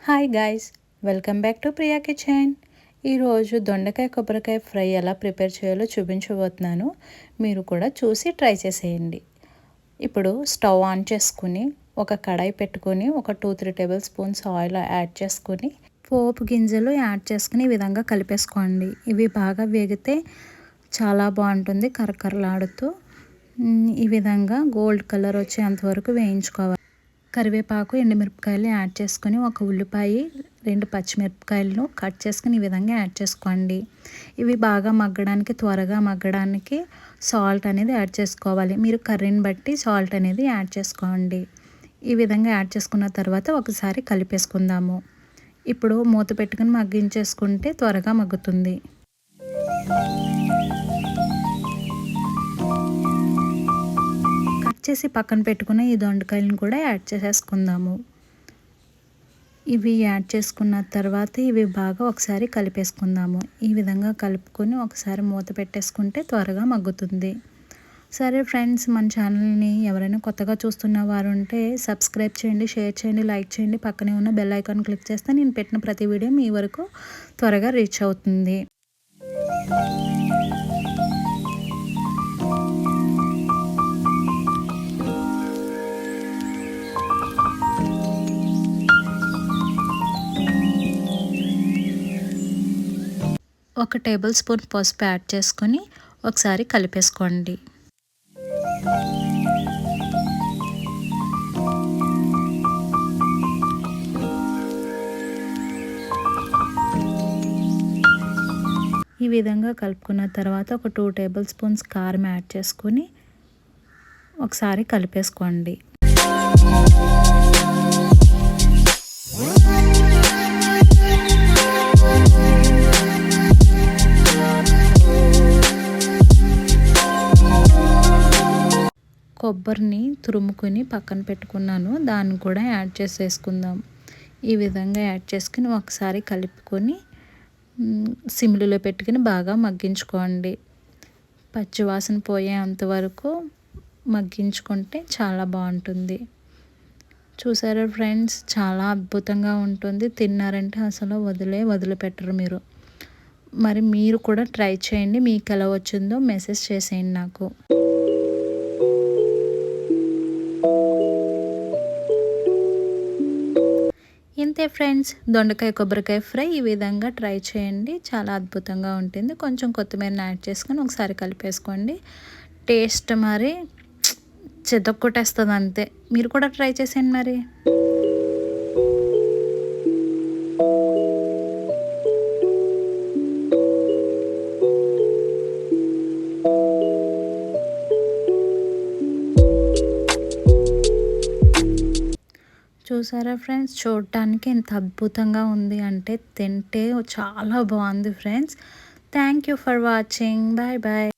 Hi guys, welcome back to Priya kitchen. ఈరోజు దొండకాయ కొబ్బరికాయ ఫ్రై ఎలా ప్రిపేర్ చేయాలో చూపించబోతున్నాను. మీరు కూడా చూసి ట్రై చేసేయండి. ఇప్పుడు స్టవ్ ఆన్ చేసుకుని ఒక కడాయి పెట్టుకొని ఒక 2-3 టేబుల్ స్పూన్స్ ఆయిల్ యాడ్ చేసుకుని పోపు గింజలు యాడ్ చేసుకుని ఈ విధంగా కలిపేసుకోండి. ఇవి బాగా వేగితే చాలా బాగుంటుంది. కరకరలాడుతూ ఈ విధంగా గోల్డ్ కలర్ వచ్చేంత వరకు వేయించుకోవాలి. కరివేపాకు, ఎండుమిరపకాయలు యాడ్ చేసుకొని ఒక ఉల్లిపాయ, 2 పచ్చిమిరపకాయలను కట్ చేసుకుని ఈ విధంగా యాడ్ చేసుకోండి. ఇవి బాగా మగ్గడానికి, త్వరగా మగ్గడానికి సాల్ట్ అనేది యాడ్ చేసుకోవాలి. మీరు కర్రీని బట్టి సాల్ట్ అనేది యాడ్ చేసుకోండి. ఈ విధంగా యాడ్ చేసుకున్న తర్వాత ఒకసారి కలిపేసుకుందాము. ఇప్పుడు మూత పెట్టుకుని మగ్గించేసుకుంటే త్వరగా మగ్గుతుంది. చేసి పక్కన పెట్టుకున్న ఈ దొండకాయలను కూడా యాడ్ చేసేసుకుందాము. ఇవి యాడ్ చేసుకున్న తర్వాత ఇవి బాగా ఒకసారి కలిపేసుకుందాము. ఈ విధంగా కలుపుకొని ఒకసారి మూత పెట్టేసుకుంటే త్వరగా మగ్గుతుంది. సరే ఫ్రెండ్స్, మన ఛానల్ని ఎవరైనా కొత్తగా చూస్తున్న వారు ఉంటే సబ్స్క్రైబ్ చేయండి, షేర్ చేయండి, లైక్ చేయండి. పక్కనే ఉన్న బెల్ ఐకాన్ క్లిక్ చేస్తే నేను పెట్టిన ప్రతి వీడియో మీ వరకు త్వరగా రీచ్ అవుతుంది. ఒక టేబుల్ స్పూన్ పసుపు యాడ్ చేసుకొని ఒకసారి కలిపేసుకోండి. ఈ విధంగా కలుపుకున్న తర్వాత ఒక 2 టేబుల్ స్పూన్స్ కారం యాడ్ చేసుకొని ఒకసారి కలిపేసుకోండి. కొబ్బరిని తురుముకొని పక్కన పెట్టుకున్నాను, దాన్ని కూడా యాడ్ చేసేసుకుందాం. ఈ విధంగా యాడ్ చేసుకుని ఒకసారి కలుపుకొని సిమ్లో పెట్టుకుని బాగా మగ్గించుకోండి. పచ్చివాసన పోయేంత వరకు మగ్గించుకుంటే చాలా బాగుంటుంది. చూసారా ఫ్రెండ్స్, చాలా అద్భుతంగా ఉంటుంది. తిన్నారంటే అసలు వదిలిపెట్టరు మీరు. మరి మీరు కూడా ట్రై చేయండి. మీకు ఎలా వచ్చిందో మెసేజ్ చేసేయండి నాకు. ఇంతే ఫ్రెండ్స్, దొండకాయ కొబ్బరికాయ ఫ్రై ఈ విధంగా ట్రై చేయండి. చాలా అద్భుతంగా ఉంటుంది. కొంచెం కొత్తిమీరని యాడ్ చేసుకొని ఒకసారి కలిపేసుకోండి. టేస్ట్ మరి చెదక్కొట్టేస్తుంది అంతే. మీరు కూడా ట్రై చేసేయండి మరి. చూసారా ఫ్రెండ్స్, చూడటానికి ఎంత అద్భుతంగా ఉంది అంటే తింటే చాలా బాగుంది friends. Thank you for watching. Bye bye.